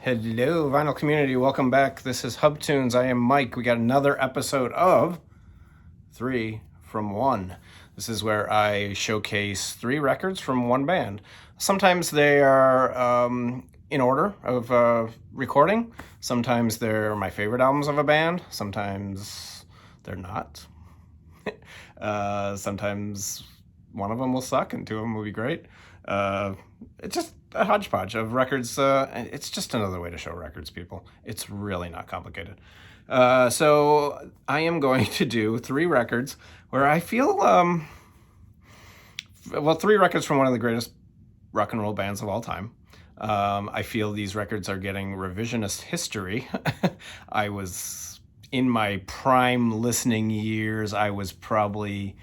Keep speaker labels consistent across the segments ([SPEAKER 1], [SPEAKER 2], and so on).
[SPEAKER 1] Hello, vinyl community. Welcome back. This is Hub Tunes. I am Mike. We got another episode of 3 from 1. This is where I showcase 3 records from one band. Sometimes they are in order of recording. Sometimes they're my favorite albums of a band. Sometimes they're not. Sometimes one of them will suck and 2 of them will be great. It's just a hodgepodge of records. It's just another way to show records, people. It's really not complicated. So I am going to do 3 records where I feel, 3 records from one of the greatest rock and roll bands of all time. I feel these records are getting revisionist history. I was in my prime listening years. I was probably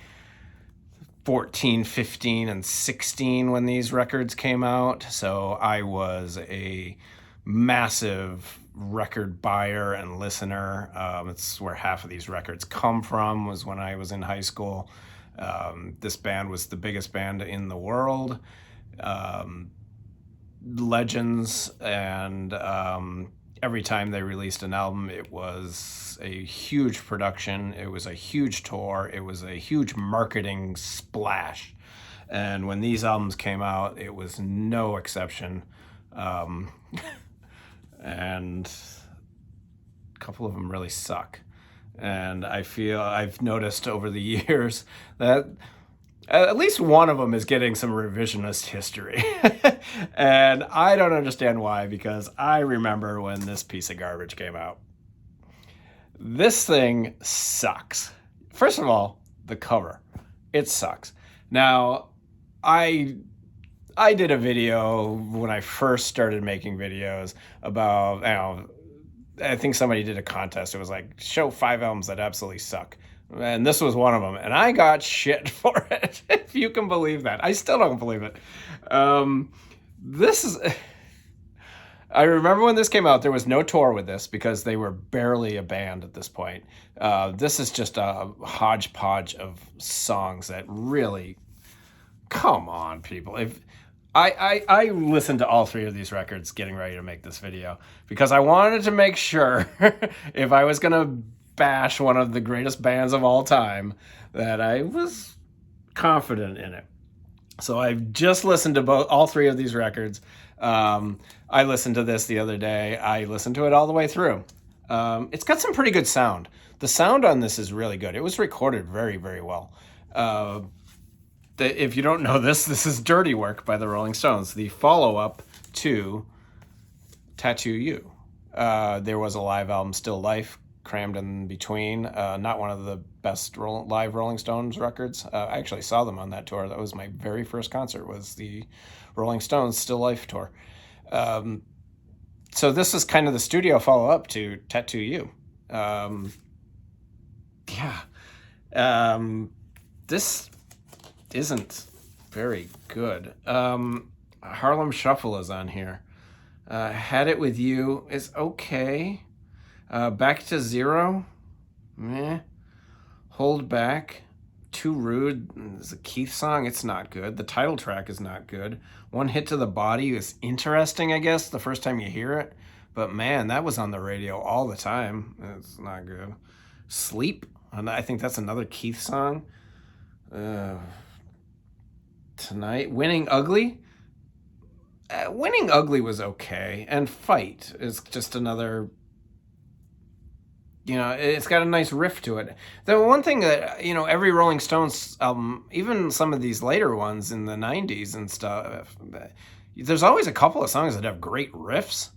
[SPEAKER 1] 14, 15, and 16 when these records came out. So I was a massive record buyer and listener. It's where half of these records come from, was when I was in high school. This band was the biggest band in the world. Legends, and every time they released an album, it was a huge production. It was a huge tour. It was a huge marketing splash. And when these albums came out, it was no exception. And a couple of them really suck. And I feel I've noticed over the years that at least one of them is getting some revisionist history. And I don't understand why, because I remember when this piece of garbage came out. This thing sucks. First of all, the cover. It sucks. Now, I did a video when I first started making videos about, I think somebody did a contest. It was like, show 5 albums that absolutely suck. And this was one of them. And I got shit for it, if you can believe that. I still don't believe it. I remember when this came out, there was no tour with this because they were barely a band at this point. This is just a hodgepodge of songs that really, come on, people. If I listened to all 3 of these records getting ready to make this video because I wanted to make sure if I was going to bash one of the greatest bands of all time that I was confident in it. So I've just listened to all 3 of these records. I listened to this the other day. I listened to it all the way through. It's got some pretty good sound. The sound on this is really good. It was recorded very, very well. If you don't know this is Dirty Work by the Rolling Stones, the follow-up to Tattoo You. There was a live album, Still Life, crammed in between. Not one of the best live Rolling Stones records. I actually saw them on that tour. That was my very first concert, was the Rolling Stones Still Life tour. So this is kind of the studio follow-up to Tattoo You. This isn't very good. Harlem Shuffle is on here. Had It With You is okay. Back to Zero, meh. Hold Back, Too Rude is a Keith song. It's not good. The title track is not good. One Hit to the Body is interesting, I guess, the first time you hear it. But man, that was on the radio all the time. It's not good. Sleep, and I think that's another Keith song. Tonight, Winning Ugly. Winning Ugly was okay. And Fight is just another... it's got a nice riff to it. The one thing that, every Rolling Stones album, even some of these later ones in the 90s and stuff, there's always a couple of songs that have great riffs.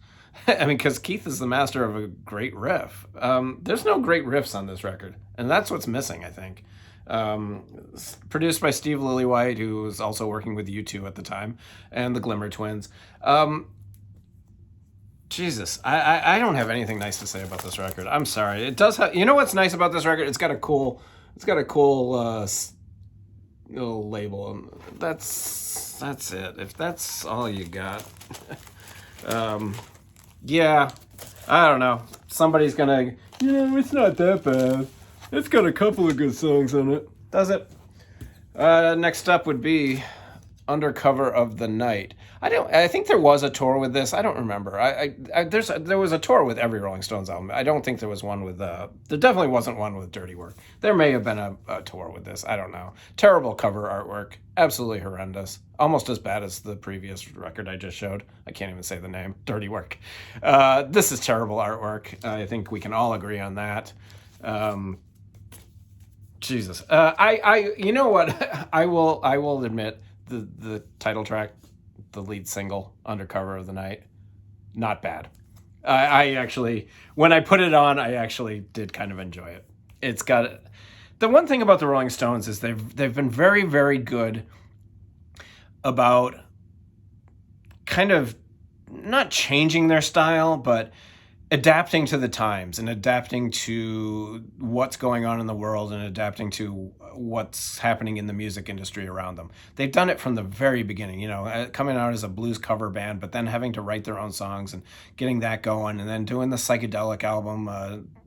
[SPEAKER 1] I mean, because Keith is the master of a great riff. There's no great riffs on this record, and that's what's missing, I think. Produced by Steve Lillywhite, who was also working with U2 at the time, and the Glimmer Twins. Jesus, I don't have anything nice to say about this record. I'm sorry. It does have, what's nice about this record? It's got a cool little label. That's it. If that's all you got, yeah, I don't know. Somebody's gonna, it's not that bad. It's got a couple of good songs on it. Does it? Next up would be Undercover of the Night. I think there was a tour with this. I don't remember. There was a tour with every Rolling Stones album. I don't think there was one with. There definitely wasn't one with Dirty Work. There may have been a tour with this. I don't know. Terrible cover artwork. Absolutely horrendous. Almost as bad as the previous record I just showed. I can't even say the name. Dirty Work. This is terrible artwork. I think we can all agree on that. Jesus. You know what? I will admit the title track, the lead single, Undercover of the Night, not bad. I actually, when I put it on, I actually did kind of enjoy it. It's got the one thing about the Rolling Stones is they've been very, very good about kind of not changing their style, but adapting to the times and adapting to what's going on in the world and adapting to what's happening in the music industry around them. They've done it from the very beginning, coming out as a blues cover band, but then having to write their own songs and getting that going, and then doing the psychedelic album,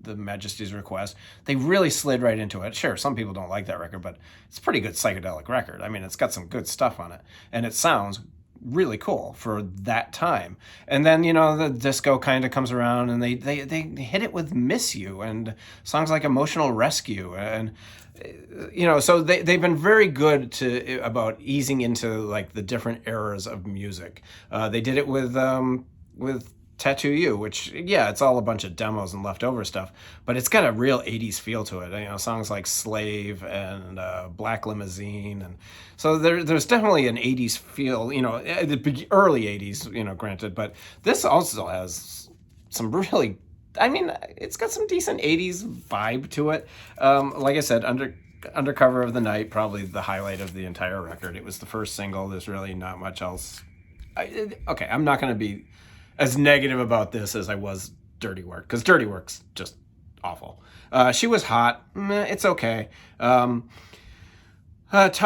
[SPEAKER 1] The Majesty's Request. They really slid right into it. Sure, some people don't like that record, but it's a pretty good psychedelic record. I mean, it's got some good stuff on it, and it sounds really cool for that time. And then the disco kind of comes around, and they hit it with Miss You and songs like Emotional Rescue, and so they've been very good about easing into like the different eras of music. They did it with Tattoo You, which, yeah, it's all a bunch of demos and leftover stuff, but it's got a real 80s feel to it. Songs like Slave and Black Limousine. And so there's definitely an 80s feel, the early 80s, granted, but this also has some really, it's got some decent 80s vibe to it. Like I said, Undercover of the Night, probably the highlight of the entire record. It was the first single. There's really not much else. I'm not going to be as negative about this as I was Dirty Work, because Dirty Work's just awful. She Was Hot, meh, it's okay. Tie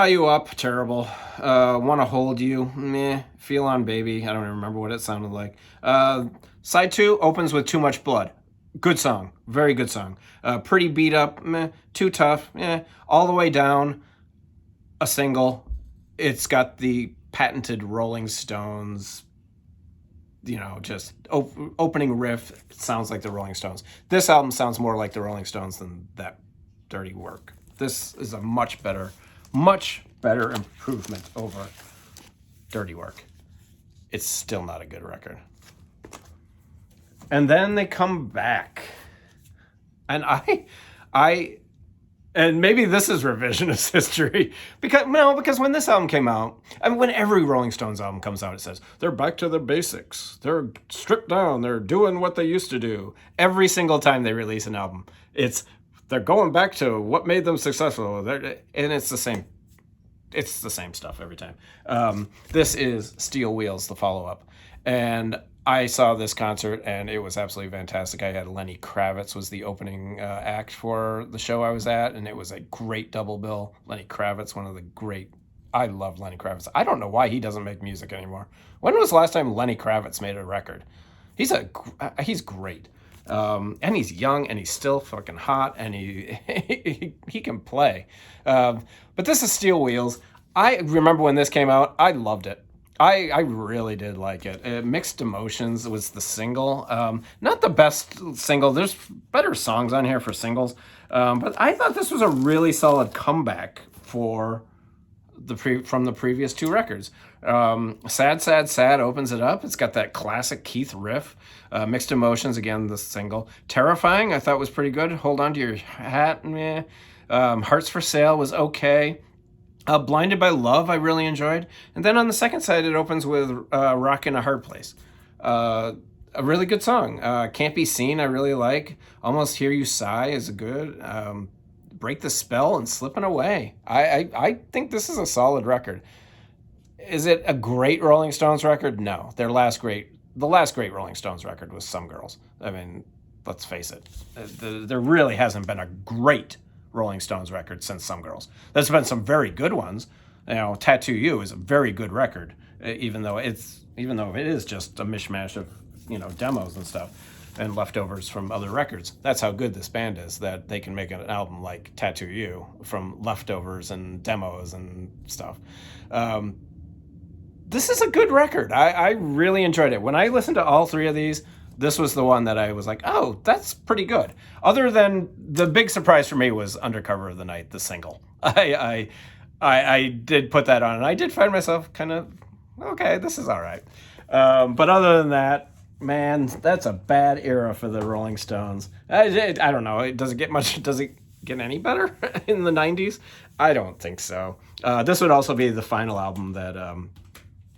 [SPEAKER 1] You Up, terrible. Wanna Hold You, meh. Feel On Baby, I don't even remember what it sounded like. Side 2 opens with Too Much Blood. Good song, very good song. Pretty Beat Up, meh. Too Tough, eh. All the Way Down, a single. It's got the patented Rolling Stones, just opening riff. It sounds like the Rolling Stones. This album sounds more like the Rolling Stones than that Dirty Work. This is a much better improvement over Dirty Work. It's still not a good record. And then they come back. And and maybe this is revisionist history, because when this album came out, when every Rolling Stones album comes out, it says they're back to the basics. They're stripped down. They're doing what they used to do. Every single time they release an album, they're going back to what made them successful. And it's the same. It's the same stuff every time. This is Steel Wheels, the follow-up, and I saw this concert, and it was absolutely fantastic. I had Lenny Kravitz was the opening act for the show I was at, and it was a great double bill. Lenny Kravitz, I love Lenny Kravitz. I don't know why he doesn't make music anymore. When was the last time Lenny Kravitz made a record? He's great. And he's young, and he's still fucking hot, and he can play. But this is Steel Wheels. I remember when this came out, I loved it. I really did like it. Mixed Emotions was the single. Not the best single. There's better songs on here for singles. But I thought this was a really solid comeback from the previous two records. Sad, Sad, Sad opens it up. It's got that classic Keith riff. Mixed Emotions, again, the single. Terrifying, I thought was pretty good. Hold On to Your Hat, meh. Hearts for Sale was okay. Blinded by Love, I really enjoyed. And then on the second side, it opens with Rock in a Hard Place. A really good song. Can't Be Seen, I really like. Almost Hear You Sigh is good. Break the Spell and Slipping Away. I think this is a solid record. Is it a great Rolling Stones record? No. The last great Rolling Stones record was Some Girls. I mean, let's face it. There really hasn't been a great Rolling Stones record since Some Girls. There's been some very good ones. Tattoo You is a very good record, even though it is just a mishmash of demos and stuff and leftovers from other records. That's how good this band is, that they can make an album like Tattoo You from leftovers and demos and stuff. this is a good record. I really enjoyed it. When I listened to all three of these, this was the one that I was like, oh, that's pretty good. Other than the big surprise for me was Undercover of the Night, the single. I did put that on, and I did find myself kind of, okay, this is all right. But other than that, man, that's a bad era for the Rolling Stones. I don't know. Does it get much? Does it get any better in the '90s? I don't think so. This would also be the final album that.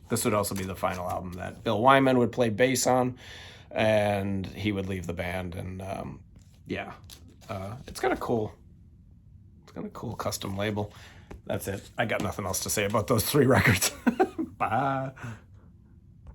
[SPEAKER 1] This would also be the final album that Bill Wyman would play bass on, and he would leave the band. And yeah, it's got a cool custom label. That's it. I got nothing else to say about those three records. Bye.